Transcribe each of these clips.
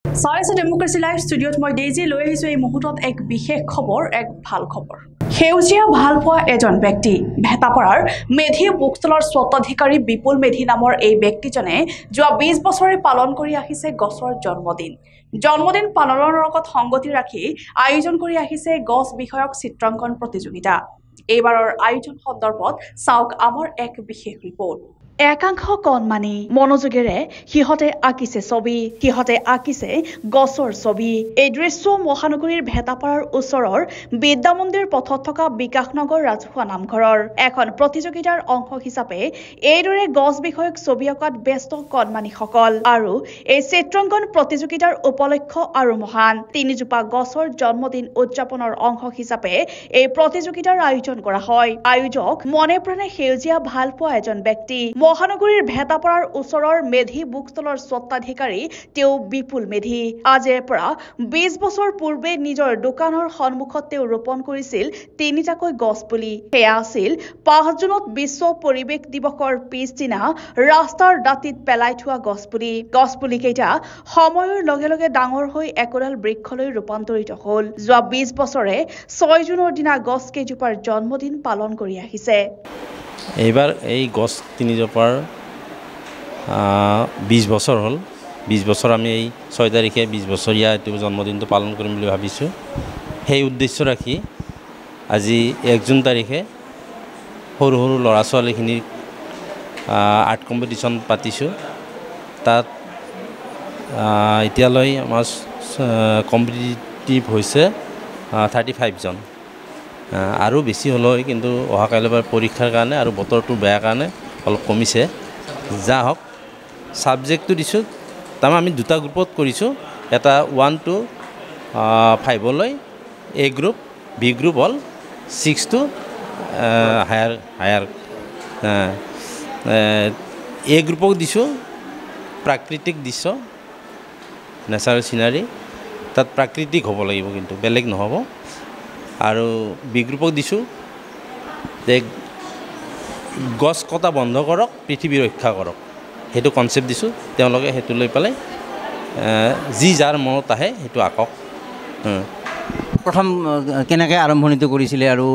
চাইছে ডেমক্ৰেসি লাইভ ষ্টুডিঅ'ত মই ডেইজি লৈ আহিছো এই মুহূৰ্তত এক বিশেষ খবৰ এক ভাল খবৰ সেউজীয়া ভাল পোৱা এজন ব্যক্তি ভেটাপাৰাৰ মেধি বুকষ্টলৰ স্বত্বাধিকাৰী বিপুল মেধি নামৰ এই ব্যক্তিজনে যোৱা 20 বছৰে পালন কৰি আহিছে গছৰ জন্মদিন পালনৰ লগত সংগতি ৰাখি আয়োজন কৰি আহিছে গছ বিষয়ক চিত্ৰাংকন প্ৰতিযোগিতা এইবাৰৰ আয়োজন সন্দৰ্ভত চাওক আমাৰ এক বিশেষ ৰিপৰ্ট একাংশ কণমানি মনোযোগেৰে সিহঁতে আঁকিছে ছবি সিহঁতে আঁকিছে গছৰ ছবি এই দৃশ্য মহানগৰীৰ ভেটাপাৰাৰ ওচৰৰ বিদ্যা মন্দিৰ পথত থকা বিকাশনগৰ ৰাজহুৱা নামঘৰৰ এখন প্ৰতিযোগিতাৰ অংশ হিচাপে এইদৰে গছ বিষয়ক ছবি অঁকাত ব্যস্ত কণমানিসকল আৰু এই চিত্ৰাংকন প্ৰতিযোগিতাৰ উপলক্ষ আৰু মহান তিনিজোপা গছৰ জন্মদিন উদযাপনৰ অংশ হিচাপে এই প্ৰতিযোগিতাৰ আয়োজন কৰা হয় আয়োজক মনে প্ৰাণে সেউজীয়া ভাল পোৱা এজন ব্যক্তি মহানগৰীৰ ভেটাপাৰাৰ ওচৰৰ মেধি বুকষ্টলৰ স্বত্বাধিকাৰী তেওঁ বিপুল মেধি আজিৰ পৰা 20 বছৰ পূৰ্বে নিজৰ দোকানৰ সন্মুখত তেওঁ ৰোপণ কৰিছিল তিনিটাকৈ গছ পুলি সেয়া আছিল 5 জুনত বিশ্ব পৰিৱেশ দিৱসৰ পিছদিনা ৰাস্তাৰ দাঁতিত পেলাই থোৱা গছ পুলি কেইটা সময়ৰ লগে লগে ডাঙৰ হৈ একোডাল বৃক্ষলৈ ৰূপান্তৰিত হ'ল যোৱা 20 বছৰে 6 জুনৰ দিনা গছ কেইজোপাৰ জন্মদিন পালন কৰি আহিছে এইবাৰ এই গছ তিনিজোপাৰ 20 বছৰ হ'ল 20 বছৰ আমি এই 6 তাৰিখে 20 বছৰীয়া এইটো জন্মদিনটো পালন কৰিম বুলি ভাবিছোঁ সেই উদ্দেশ্য ৰাখি আজি 1 জুন তাৰিখে সৰু সৰু ল'ৰা ছোৱালীখিনিৰ আৰ্ট কম্পিটিশ্যন পাতিছোঁ তাত এতিয়ালৈ আমাৰ কম্পিটিটিভ হৈছে 35 জন আৰু বেছি হ'লেও কিন্তু অহা কাইলৈ পৰীক্ষাৰ কাৰণে আৰু বতৰটো বেয়া কাৰণে অলপ কমিছে যা হওক সাবজেক্টটো দিছোঁ তাৰমানে আমি দুটা গ্ৰুপত কৰিছোঁ এটা 1 to 5 লৈ এ গ্ৰুপ বি গ্ৰুপ হ'ল 6 to হায়াৰ এ গ্ৰুপক দিছোঁ প্ৰাকৃতিক দৃশ্য নেচাৰেল চিনাৰী তাত প্ৰাকৃতিক হ'ব লাগিব কিন্তু বেলেগ নহ'ব আৰু বি গ্ৰুপক দিছোঁ যে গছ কটা বন্ধ কৰক পৃথিৱী ৰক্ষা কৰক সেইটো কনচেপ্ট দিছোঁ তেওঁলোকে সেইটো লৈ পেলাই যি যাৰ মনত আহে সেইটো আঁকক প্ৰথম কেনেকৈ আৰম্ভণিটো কৰিছিলে আৰু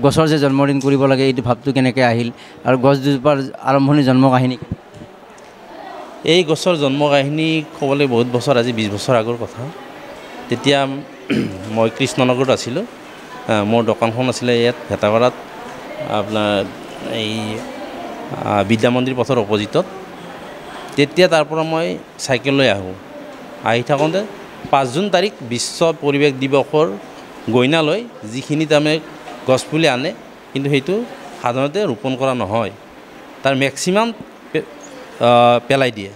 গছৰ যে জন্মদিন কৰিব লাগে এইটো ভাৱটো কেনেকৈ আহিল আৰু গছ দুজোপাৰ আৰম্ভণি জন্ম কাহিনী এই গছৰ জন্ম কাহিনী ক'বলৈ বহুত বছৰ আজি 20 বছৰ আগৰ কথা তেতিয়া মই কৃষ্ণনগৰত আছিলোঁ মোৰ দোকানখন আছিলে ইয়াত ভেটাপাৰাত আপোনাৰ এই বিদ্যা মন্দিৰ পথৰ অপজিটত তেতিয়া তাৰ পৰা মই চাইকেল লৈ আহি থাকোঁতে 5 জুন তাৰিখ বিশ্ব পৰিৱেশ দিৱসৰ গইনালৈ যিখিনি তাৰমানে গছপুলি আনে কিন্তু সেইটো সাধাৰণতে ৰোপণ কৰা নহয় তাৰ মেক্সিমাম পেলাই দিয়ে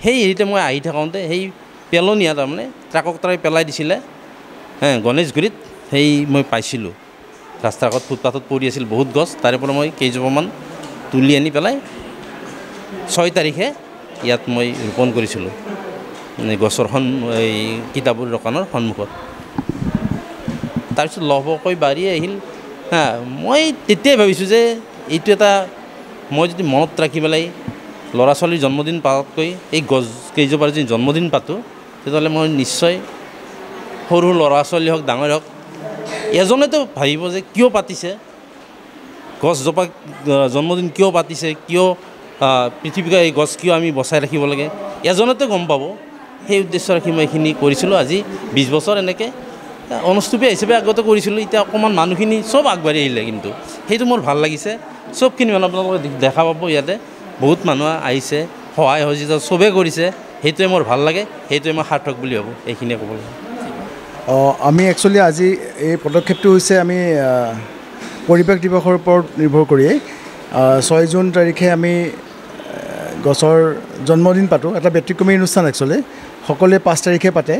সেই হেৰিতে মই আহি থাকোঁতে সেই পেলনীয়া তাৰমানে ট্ৰাকক পেলাই দিছিলে গণেশগুৰিত সেই মই পাইছিলোঁ ৰাস্তাৰ আগত ফুটপাথত পৰি আছিল বহুত গছ তাৰে পৰা মই কেইজোপামান তুলি আনি পেলাই 6 তাৰিখে ইয়াত মই ৰোপণ কৰিছিলোঁ গছৰ এই কিতাপৰ দোকানৰ সন্মুখত তাৰপিছত লহপহকৈ বাঢ়ি আহিল মই তেতিয়াই ভাবিছোঁ যে এইটো এটা মই যদি মনত ৰাখি পেলাই ল'ৰা ছোৱালীৰ জন্মদিন পাততকৈ এই গছ কেইজোপাৰ যদি জন্মদিন পাতোঁ তেতিয়াহ'লে মই নিশ্চয় সৰু ল'ৰা ছোৱালী হওক ডাঙৰ হওক এজনেতো ভাবিব যে কিয় পাতিছে গছজোপা জন্মদিন কিয় পাতিছে কিয় পৃথিৱীক এই গছ কিয় আমি বচাই ৰাখিব লাগে এজনেতো গম পাব সেই উদ্দেশ্য ৰাখি মই এইখিনি কৰিছিলোঁ আজি 20 বছৰ এনেকৈ অনুষ্ঠুপীয়া হিচাপে আগতে কৰিছিলোঁ এতিয়া অকণমান মানুহখিনি চব আগবাঢ়ি আহিলে কিন্তু সেইটো মোৰ ভাল লাগিছে চবখিনি মানুহ আপোনালোকে দেখা পাব ইয়াতে বহুত মানুহ আহিছে সহায় সহযোগিতা চবেই কৰিছে সেইটোৱে মোৰ ভাল লাগে সেইটোৱে মই সাৰ্থক বুলি ভাবোঁ এইখিনিয়ে ক'ব লাগে আমি একচুৱেলি আজি এই পদক্ষেপটো হৈছে আমি পৰিৱেশ দিৱসৰ ওপৰত নিৰ্ভৰ কৰি 6 জুন তাৰিখে আমি গছৰ জন্মদিন পাতোঁ এটা ব্যতিক্ৰমী অনুষ্ঠান একচুৱেলি সকলোৱে 5 তাৰিখে পাতে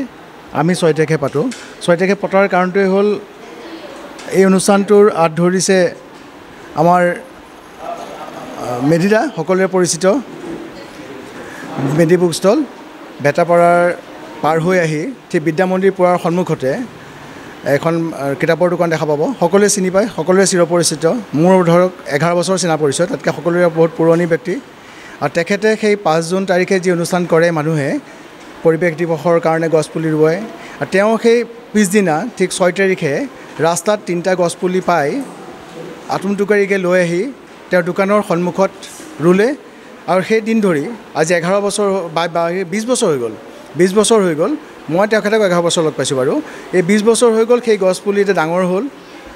আমি 6 তাৰিখে পাতোঁ 6 তাৰিখে পতাৰ কাৰণটোৱে হ'ল এই অনুষ্ঠানটোৰ আঁত ধৰিছে আমাৰ মেধিদা সকলোৰে পৰিচিত মেধি বুক ষ্টল ভেটাপাৰাৰ পাৰ হৈ আহি ঠিক বিদ্যা মন্দিৰ পোৱাৰ সন্মুখতে এখন কিতাপৰ দোকান দেখা পাব সকলোৱে চিনি পায় সকলোৰে চিৰপৰিচিত মোৰ ধৰক 11 বছৰ চিনা পৰিচয় তাতকৈ সকলোৰে বহুত পুৰণি ব্যক্তি আৰু তেখেতে সেই 5 জুন তাৰিখে যি অনুষ্ঠান কৰে মানুহে পৰিৱেশ দিৱসৰ কাৰণে গছপুলি ৰুৱাই আৰু তেওঁ সেই পিছদিনা ঠিক 6 তাৰিখে ৰাস্তাত 3টা গছপুলি পাই আটোমটোকাৰীকৈ লৈ আহি তেওঁৰ দোকানৰ সন্মুখত ৰুলে আৰু সেই দিন ধৰি আজি 11 বছৰ বা 20 বছৰ হৈ গ'ল 20 বছৰ হৈ গ'ল মই তেখেতক 11 বছৰ লগ পাইছোঁ বাৰু এই 20 বছৰ হৈ গ'ল সেই গছপুলি এতিয়া ডাঙৰ হ'ল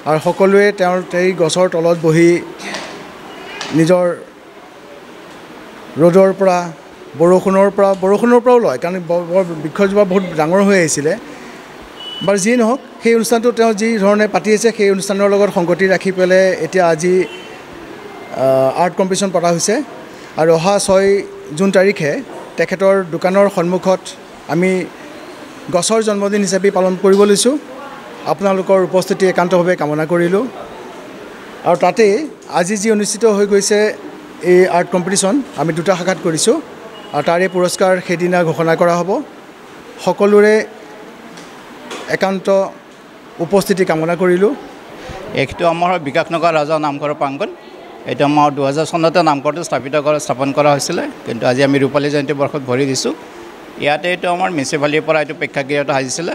আৰু সকলোৱে তেওঁৰ এই গছৰ তলত বহি নিজৰ ৰ'দৰ পৰা বৰষুণৰ পৰাও লয় কাৰণ বৃক্ষজোপা বহুত ডাঙৰ হৈ আহিছিলে বাৰু যিয়ে নহওক সেই অনুষ্ঠানটো তেওঁ যি ধৰণে পাতি আছে সেই অনুষ্ঠানৰ লগত সংগতি ৰাখি পেলাই এতিয়া আজি আৰ্ট কম্পিটিশ্যন পতা হৈছে আৰু অহা 6 জুন তাৰিখে তেখেতৰ দোকানৰ সন্মুখত আমি গছৰ জন্মদিন হিচাপে পালন কৰিব লৈছোঁ আপোনালোকৰ উপস্থিতি একান্তভাৱে কামনা কৰিলোঁ আৰু তাতে আজি যি অনুষ্ঠিত হৈ গৈছে এই আৰ্ট কম্পিটিশ্যন আমি 2টা শাখাত কৰিছোঁ আৰু তাৰে পুৰস্কাৰ সেইদিনা ঘোষণা কৰা হ'ব সকলোৰে একান্ত উপস্থিতি কামনা কৰিলোঁ এইটো আমাৰ বিকাশনগৰ ৰাজা নামঘৰ প্ৰাংগণ এইটো আমাৰ 2000 চনতে নামঘৰটো স্থাপন কৰা হৈছিলে কিন্তু আজি আমি ৰূপালী জয়ন্তী বৰ্ষত ভৰি দিছোঁ ইয়াতে এইটো আমাৰ মিউনিচিপালিটিৰ পৰা এইটো প্ৰেক্ষাগৃহটো সাজিছিলে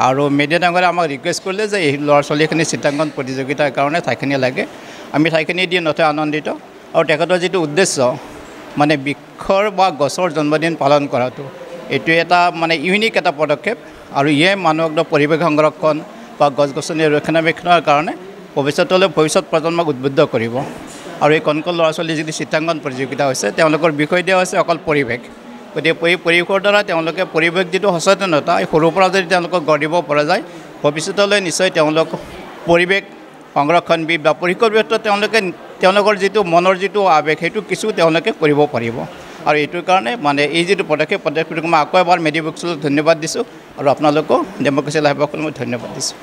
আৰু মেডিয়া ডাঙৰে আমাক ৰিকুৱেষ্ট কৰিলে যে এই ল'ৰা ছোৱালীখিনি চিত্ৰাংকন প্ৰতিযোগিতাৰ কাৰণে ঠাইখিনি লাগে আমি ঠাইখিনি দি নথৈ আনন্দিত আৰু তেখেতৰ যিটো উদ্দেশ্য মানে বৃক্ষৰ বা গছৰ জন্মদিন পালন কৰাটো এইটো এটা মানে ইউনিক এটা পদক্ষেপ আৰু ইয়ে মানুহক পৰিৱেশ সংৰক্ষণ বা গছ গছনি ৰক্ষণাবেক্ষণৰ কাৰণে ভৱিষ্যত প্ৰজন্মক উদ্বুদ্ধ কৰিব আৰু এই কণ ল'ৰা ছোৱালী যিটো চিত্ৰাংকন প্ৰতিযোগিতা হৈছে তেওঁলোকৰ বিষয় দিয়া হৈছে অকল পৰিৱেশ গতিকে পৰিৱেশৰ দ্বাৰা তেওঁলোকে পৰিৱেশ যিটো সচেতনতা এই সৰুৰ পৰা যদি তেওঁলোকক গঢ় দিব পৰা যায় ভৱিষ্যতলৈ নিশ্চয় তেওঁলোক পৰিৱেশ সংৰক্ষণবিদ বা পৰিৱেশৰ ক্ষেত্ৰত তেওঁলোকৰ যিটো মনৰ যিটো আৱেগ সেইটো কিছু তেওঁলোকে কৰিব পাৰিব আৰু এইটোৰ কাৰণে মানে এই যিটো পদক্ষেপটোক মই আকৌ এবাৰ মেডি বুকছলৈ ধন্যবাদ দিছোঁ আৰু আপোনালোকক ডেম'ক্ৰেচি লাইভক মই ধন্যবাদ দিছোঁ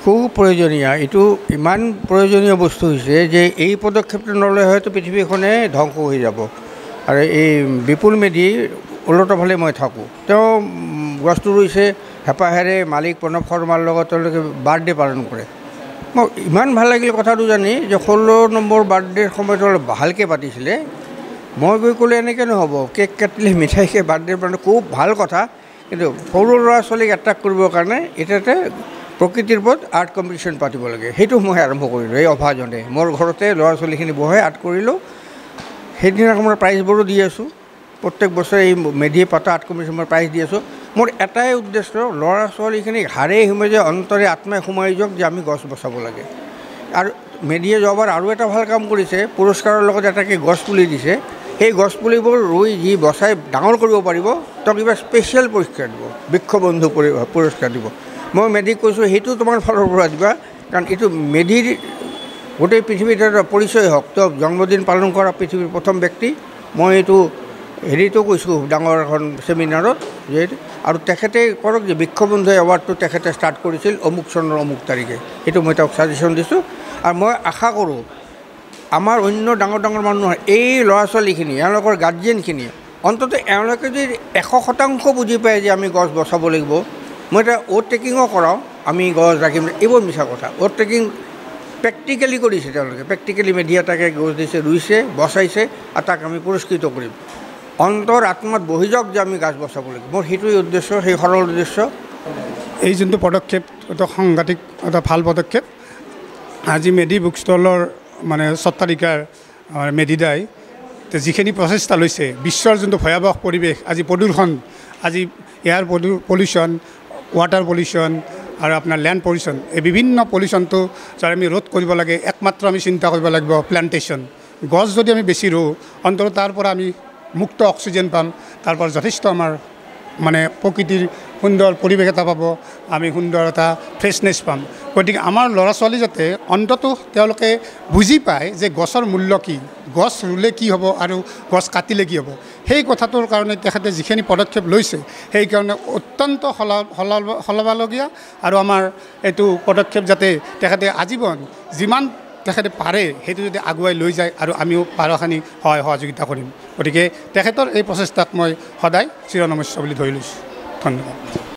খুব প্ৰয়োজনীয় এইটো ইমান প্ৰয়োজনীয় বস্তু হৈছে যে এই পদক্ষেপটো নল'লে হয়তো পৃথিৱীখনে ধ্বংস হৈ যাব আৰু এই বিপুল মেধি ওলটাফালে মই থাকোঁ তেওঁ গছটো ৰুইছে হেঁপাহেৰে মালিক প্ৰণৱ শৰ্মাৰ লগত তেওঁলোকে বাৰ্থডে পালন কৰে মই ইমান ভাল লাগিল কথাটো জানি যে 16 নম্বৰ বাৰ্থডেৰ সময়ত অলপ ভালকৈ পাতিছিলে মই গৈ ক'লে এনেকৈ নহ'ব কেক কাটিলে মিঠাই খাই বাৰ্থডে পালন খুব ভাল কথা কিন্তু সৰু ল'ৰা ছোৱালীক এট্ৰেক্ট কৰিবৰ কাৰণে এতিয়াতে প্ৰকৃতিৰ ওপৰত আৰ্ট কম্পিটিশ্যন পাতিব লাগে সেইটো মই আৰম্ভ কৰিলোঁ এই অভাজনে মোৰ ঘৰতে ল'ৰা ছোৱালীখিনি বহাই আৰ্ট কৰিলোঁ সেইদিনা মই প্ৰাইজবোৰো দি আছোঁ প্ৰত্যেক বছৰে এই মেধিয়ে পাতা আৰ্ট কম্পিটিশ্যন মই প্ৰাইজ দি আছোঁ মোৰ এটাই উদ্দেশ্য ল'ৰা ছোৱালীখিনিক হাড়ে সোমাই যে অন্তৰে আত্মাই সোমাই যাওক যে আমি গছ বচাব লাগে আৰু মেধিয়ে যোৱাবাৰ আৰু এটা ভাল কাম কৰিছে পুৰস্কাৰৰ লগত এটাকৈ গছ পুলি দিছে সেই গছপুলিবোৰ ৰুই যি বচাই ডাঙৰ কৰিব পাৰিব তেওঁক কিবা স্পেচিয়েল পুৰস্কাৰ দিব বৃক্ষবন্ধু পুৰস্কাৰ দিব মই মেধিক কৈছোঁ সেইটো তোমাৰ ফালৰ পৰা দিবা কাৰণ এইটো মেধিৰ গোটেই পৃথিৱীত এটা পৰিচয় হওক তেওঁ জন্মদিন পালন কৰা পৃথিৱীৰ প্ৰথম ব্যক্তি মই এইটো হেৰিটো কৈছোঁ ডাঙৰ এখন ছেমিনাৰত যে আৰু তেখেতে কৰক যে বৃক্ষবন্ধু এৱাৰ্ডটো তেখেতে ষ্টাৰ্ট কৰিছিল অমুক চনৰ অমুক তাৰিখে সেইটো মই তেওঁক ছাজেশ্যন দিছোঁ আৰু মই আশা কৰোঁ আমাৰ অন্য ডাঙৰ মানুহৰ এই ল'ৰা ছোৱালীখিনি এওঁলোকৰ গাৰ্জেনখিনি অন্ততঃ এওঁলোকে যদি 100% বুজি পায় যে আমি গছ বচাব লাগিব মই এটা অ'ট টেকিঙো কৰাওঁ আমি গছ ৰাখিম এইবোৰ মিছা কথা অ'ট টেকিং প্ৰেক্টিকেলি কৰিছে তেওঁলোকে প্ৰেক্টিকেলি মেধিয়া তাকে গছ দিছে ৰুইছে বচাইছে আৰু তাক আমি পুৰস্কৃত কৰিম অন্তৰ আত্মাত বহি যাওক যে আমি গছ বচাব লাগিব মোৰ সেইটোৱেই উদ্দেশ্য সেই সৰল উদ্দেশ্য এই যোনটো পদক্ষেপ এটা সাংঘাতিক এটা ভাল পদক্ষেপ আজি মেধি বুক ষ্টলৰ মানে সত্তাধিকাৰ মেধিদাই যিখিনি প্ৰচেষ্টা লৈছে বিশ্বৰ যোনটো ভয়াৱহ পৰিৱেশ আজি প্ৰদূষণ আজি এয়াৰ পলিউশ্যন ৱাটাৰ পলিউশ্যন আৰু আপোনাৰ লেণ্ড পলিউশ্যন এই বিভিন্ন পলিউশ্যনটো যাৰ আমি ৰোধ কৰিব লাগে একমাত্ৰ আমি চিন্তা কৰিব লাগিব প্লান্টেশ্যন গছ যদি আমি বেছি ৰুওঁ অন্তত তাৰ পৰা আমি মুক্ত অক্সিজেন পাম তাৰ পৰা যথেষ্ট আমাৰ মানে প্ৰকৃতিৰ সুন্দৰ পৰিৱেশ এটা পাব আমি সুন্দৰ এটা ফ্ৰেছনেছ পাম গতিকে আমাৰ ল'ৰা ছোৱালী যাতে অন্ততঃ তেওঁলোকে বুজি পায় যে গছৰ মূল্য কি গছ ৰুলে কি হ'ব আৰু গছ কাটিলে কি হ'ব সেই কথাটোৰ কাৰণে তেখেতে যিখিনি পদক্ষেপ লৈছে সেইকাৰণে অত্যন্ত সলাবলগীয়া আৰু আমাৰ এইটো পদক্ষেপ যাতে তেখেতে আজীৱন যিমান তেখেতে পাৰে সেইটো যদি আগুৱাই লৈ যায় আৰু আমিও পাৰখিনি সহায় সহযোগিতা কৰিম গতিকে তেখেতৰ এই প্ৰচেষ্টাক মই সদায় চিৰনমস্য বুলি ধৰি লৈছোঁ ধন্যবাদ